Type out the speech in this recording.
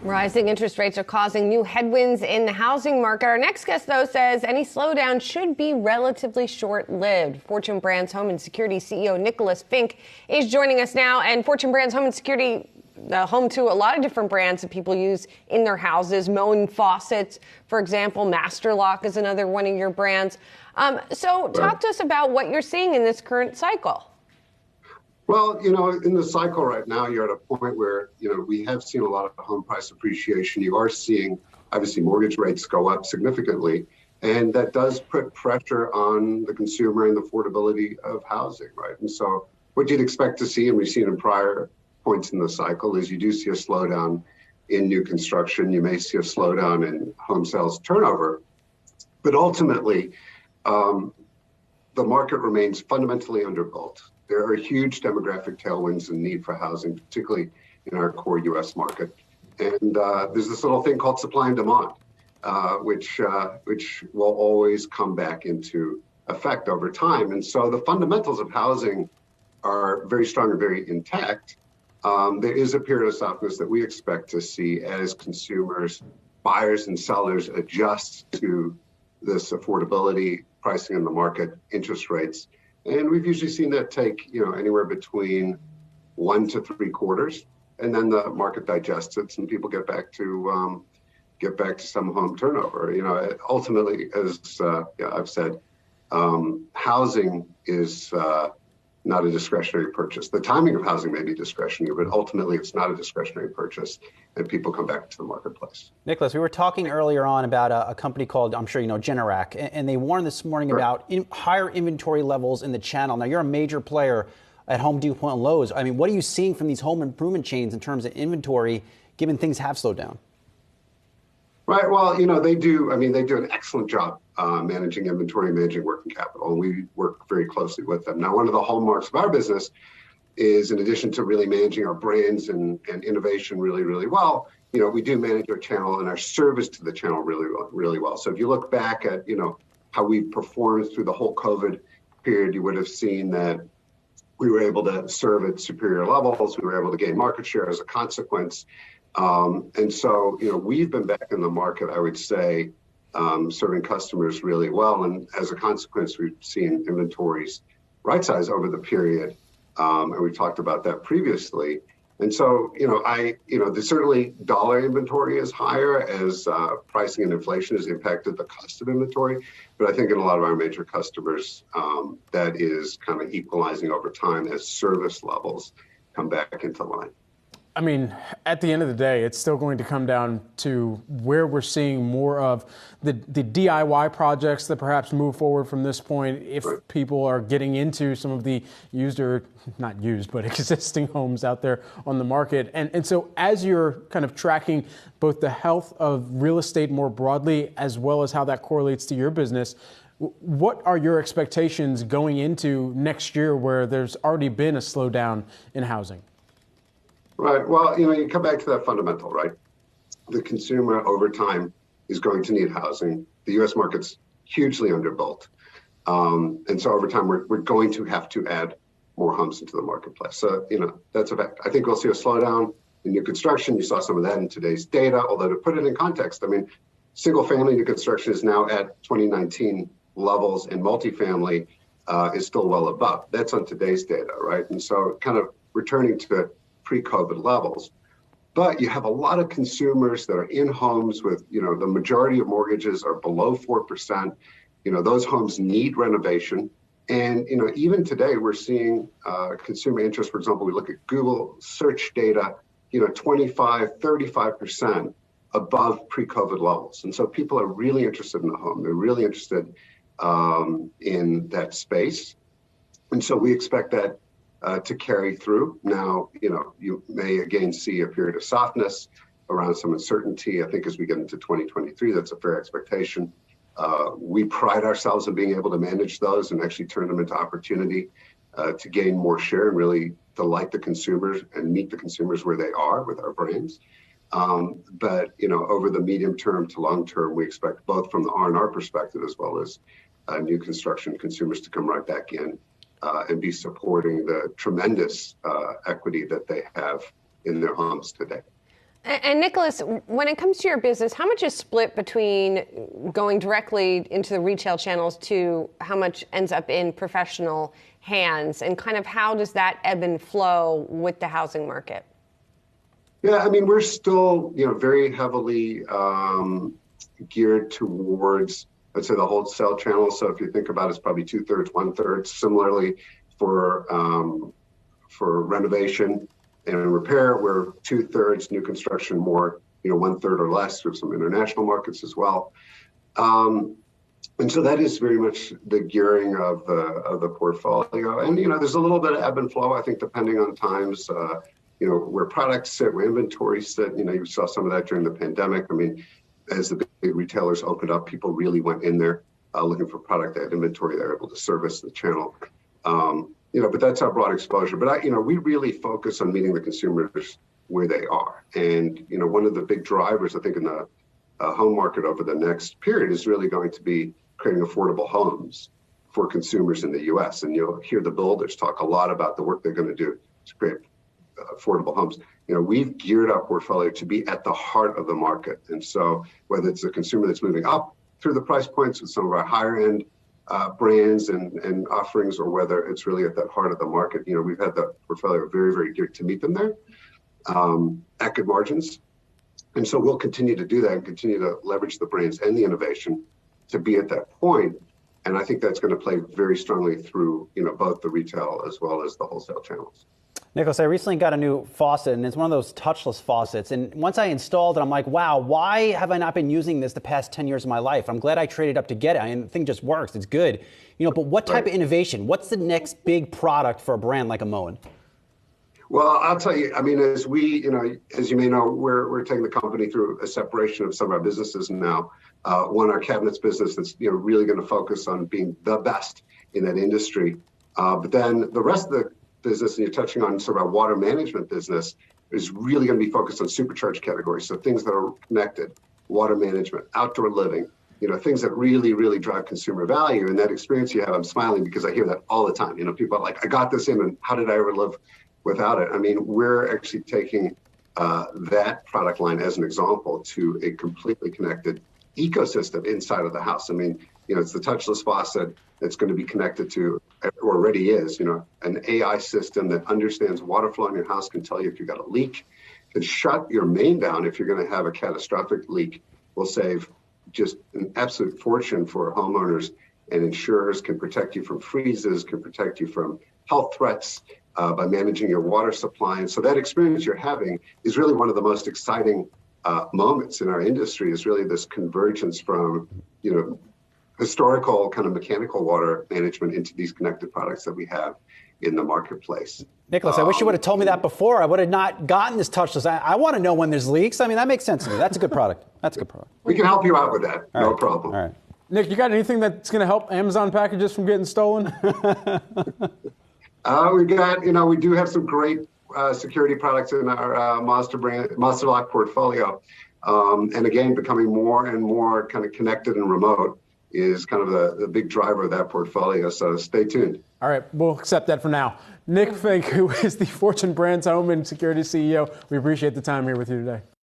Rising interest rates are causing new headwinds in the housing market. Our next guest, though, says any slowdown should be relatively short-lived. Fortune Brands Home and Security CEO Nicholas Fink is joining us now. And Fortune Brands Home and Security, home to a lot of different brands that people use in their houses. Moen Faucets, for example. Master Lock is another one of your brands. So talk to us about what you're seeing in this current cycle. Well, in the cycle right now, you're at a point where, we have seen a lot of home price appreciation. You are seeing, obviously, mortgage rates go up significantly, and that does put pressure on the consumer and the affordability of housing, right? And so what you'd expect to see, and we've seen in prior points in the cycle, is you do see a slowdown in new construction. You may see a slowdown in home sales turnover, but ultimately, the market remains fundamentally underbuilt. There are huge demographic tailwinds and need for housing, particularly in our core U.S. market. And there's this little thing called supply and demand, which will always come back into effect over time. And so the fundamentals of housing are very strong and very intact. There is a period of softness that we expect to see as consumers, buyers and sellers adjust to this affordability, pricing in the market, interest rates. And we've usually seen that take, anywhere between 1 to 3 quarters, and then the market digests it, and people get back to some home turnover. Ultimately, as I've said, housing is not a discretionary purchase. The timing of housing may be discretionary, but ultimately it's not a discretionary purchase, and people come back to the marketplace. Nicholas, we were talking earlier on about a company called, I'm sure you know, Generac, and they warned this morning about higher inventory levels in the channel. Now, you're a major player at Home Depot and Lowe's. I mean, what are you seeing from these home improvement chains in terms of inventory, given things have slowed down? Right. Well, they do an excellent job managing inventory, managing working capital, and we work very closely with them. Now, one of the hallmarks of our business is, in addition to really managing our brands and innovation really, really well, we do manage our channel and our service to the channel really well. So if you look back at, how we performed through the whole COVID period, you would have seen that we were able to serve at superior levels. We were able to gain market share as a consequence. And so, we've been back in the market, I would say, serving customers really well. And as a consequence, we've seen inventories right size over the period. And we've talked about that previously. And so, there's certainly dollar inventory is higher as pricing and inflation has impacted the cost of inventory. But I think in a lot of our major customers, that is kind of equalizing over time as service levels come back into line. I mean, at the end of the day, it's still going to come down to where we're seeing more of the DIY projects that perhaps move forward from this point. If people are getting into some of the used or not used, but existing homes out there on the market. And so as you're kind of tracking both the health of real estate more broadly, as well as how that correlates to your business, what are your expectations going into next year where there's already been a slowdown in housing? Right. Well, you come back to that fundamental, right? The consumer over time is going to need housing. The U.S. market's hugely underbuilt. And so over time, we're going to have to add more homes into the marketplace. So, that's a fact. I think we'll see a slowdown in new construction. You saw some of that in today's data, although to put it in context, single family new construction is now at 2019 levels, and multifamily is still well above. That's on today's data, right? And so kind of returning to pre-COVID levels. But you have a lot of consumers that are in homes with, the majority of mortgages are below 4%. Those homes need renovation. And, even today we're seeing consumer interest. For example, we look at Google search data, 25, 35% above pre-COVID levels. And so people are really interested in the home. They're really interested in that space. And so we expect that to carry through. Now, you may again see a period of softness around some uncertainty. I think as we get into 2023, that's a fair expectation. We pride ourselves in being able to manage those and actually turn them into opportunity to gain more share and really delight the consumers and meet the consumers where they are with our brands. But, over the medium term to long term, we expect both from the R&R perspective as well as new construction consumers to come right back in and be supporting the tremendous equity that they have in their homes today. And Nicholas, when it comes to your business, how much is split between going directly into the retail channels to how much ends up in professional hands, and kind of how does that ebb and flow with the housing market? Yeah, I mean, we're still, very heavily geared towards, let's say, the wholesale channel. So if you think about it, it's probably 2/3, 1/3. Similarly, for renovation and repair, we're 2/3 new construction, more, 1/3 or less, with some international markets as well. And so that is very much the gearing of the portfolio. And, there's a little bit of ebb and flow, I think, depending on times, where products sit, where inventory sit. You saw some of that during the pandemic. I mean, as the big retailers opened up, people really went in there looking for product that had inventory they were able to service the channel. But that's our broad exposure. But we really focus on meeting the consumers where they are. And, one of the big drivers, I think, in the home market over the next period is really going to be creating affordable homes for consumers in the U.S. And you'll hear the builders talk a lot about the work they're going to do to create affordable homes. We've geared our portfolio to be at the heart of the market. And so whether it's a consumer that's moving up through the price points with some of our higher end brands and offerings, or whether it's really at that heart of the market, we've had the portfolio very, very geared to meet them there at good margins. And so we'll continue to do that and continue to leverage the brands and the innovation to be at that point. And I think that's going to play very strongly through, both the retail as well as the wholesale channels. Nicholas, I recently got a new faucet, and it's one of those touchless faucets. And once I installed it, I'm like, wow, why have I not been using this the past 10 years of my life? I'm glad I traded up to get it. I mean, the thing just works. It's good. But what type of innovation? What's the next big product for a brand like a Moen? Well, I'll tell you, I mean, as we, as you may know, we're taking the company through a separation of some of our businesses now. One, our cabinets business that's, really going to focus on being the best in that industry. But then the rest of the business, and you're touching on sort of our water management business, is really going to be focused on supercharged categories. So things that are connected, water management, outdoor living, things that really, really drive consumer value. And that experience you have, I'm smiling because I hear that all the time. People are like, I got this in, and how did I ever live without it? I mean, we're actually taking that product line as an example to a completely connected ecosystem inside of the house. I mean, it's the touchless faucet that's going to be connected to, or already is, an AI system that understands water flow in your house, can tell you if you've got a leak, can shut your main down if you're going to have a catastrophic leak, will save just an absolute fortune for homeowners, and insurers, can protect you from freezes, can protect you from health threats by managing your water supply. And so that experience you're having is really one of the most exciting moments in our industry, is really this convergence from, historical kind of mechanical water management into these connected products that we have in the marketplace. Nicholas, I wish you would have told me that before. I would have not gotten this touchless. I want to know when there's leaks. I mean, that makes sense to me. That's a good product. That's a good product. We can help you out with that. No problem. All right. Nick, you got anything that's going to help Amazon packages from getting stolen? We do have some great security products in our Master Lock portfolio. And again, becoming more and more kind of connected and remote is kind of the big driver of that portfolio. So stay tuned. All right, we'll accept that for now. Nick Fink, who is the Fortune Brands Home and Security CEO, we appreciate the time here with you today.